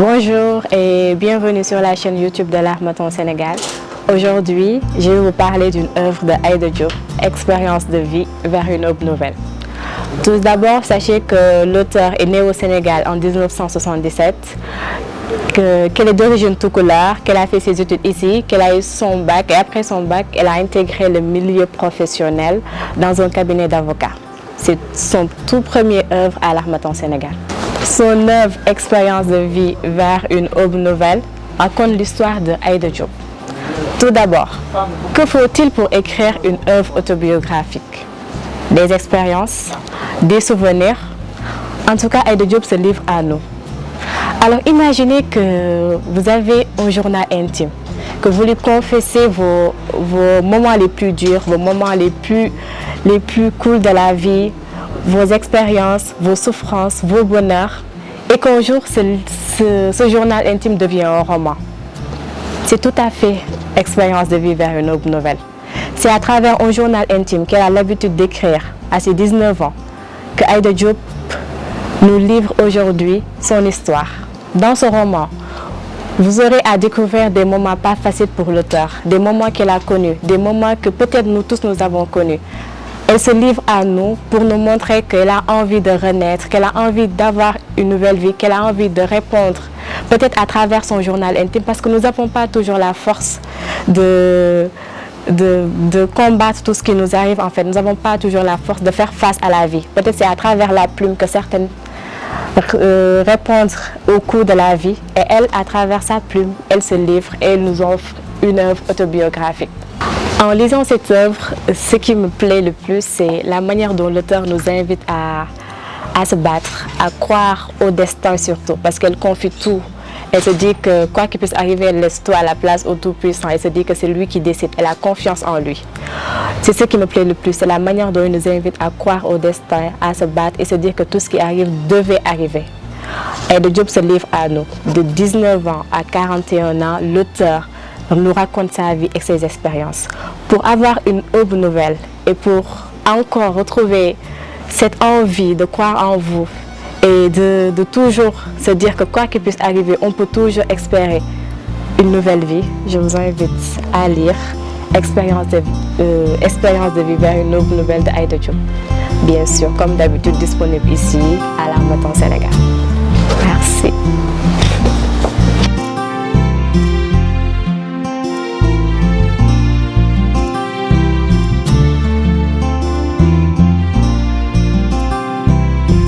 Bonjour et bienvenue sur la chaîne YouTube de l'Harmattan Sénégal. Aujourd'hui, je vais vous parler d'une œuvre de Aïda Diop, Expérience de vie vers une aube nouvelle. Tout d'abord, sachez que l'auteur est né au Sénégal en 1977, qu'elle est d'origine toucouleur, qu'elle a fait ses études ici, qu'elle a eu son bac et après son bac, elle a intégré le milieu professionnel dans un cabinet d'avocats. C'est son tout premier œuvre à l'Harmattan Sénégal. Son œuvre Expérience de vie vers une aube nouvelle raconte l'histoire de Aïda Diop. Tout d'abord, que faut-il pour écrire une œuvre autobiographique? Des expériences, des souvenirs. En tout cas, Aïda Diop se livre à nous. Alors imaginez que vous avez un journal intime, que vous lui confessez vos moments les plus durs, vos moments les plus cool de la vie, vos expériences, vos souffrances, vos bonheurs, et qu'un jour ce journal intime devient un roman. C'est tout à fait Expérience de vie vers une aube nouvelle. C'est à travers un journal intime qu'elle a l'habitude d'écrire à ses 19 ans que Aïda Diop nous livre aujourd'hui son histoire. Dans ce roman, vous aurez à découvrir des moments pas faciles pour l'auteur, des moments qu'elle a connus, des moments que peut-être nous tous nous avons connus. Elle se livre à nous pour nous montrer qu'elle a envie de renaître, qu'elle a envie d'avoir une nouvelle vie, qu'elle a envie de répondre, peut-être à travers son journal intime, parce que nous n'avons pas toujours la force de combattre tout ce qui nous arrive. En fait, nous n'avons pas toujours la force de faire face à la vie. Peut-être c'est à travers la plume que certaines répondent au cours de la vie. Et elle, à travers sa plume, elle se livre et elle nous offre une œuvre autobiographique. En lisant cette œuvre, ce qui me plaît le plus, c'est la manière dont l'auteur nous invite à se battre, à croire au destin surtout, parce qu'elle confie tout. Elle se dit que quoi qu'il puisse arriver, elle laisse tout à la place au Tout-Puissant. Elle se dit que c'est lui qui décide, elle a confiance en lui. C'est ce qui me plaît le plus, c'est la manière dont il nous invite à croire au destin, à se battre et se dire que tout ce qui arrive devait arriver. Aïda Diop se livre à nous. De 19 ans à 41 ans, l'auteur nous raconte sa vie et ses expériences. Pour avoir une aube nouvelle et pour encore retrouver cette envie de croire en vous et de toujours se dire que quoi qu'il puisse arriver, on peut toujours espérer une nouvelle vie, je vous invite à lire Expérience de vie vers une aube nouvelle de Aïda Diop. Bien sûr, comme d'habitude, disponible ici à l'Harmattan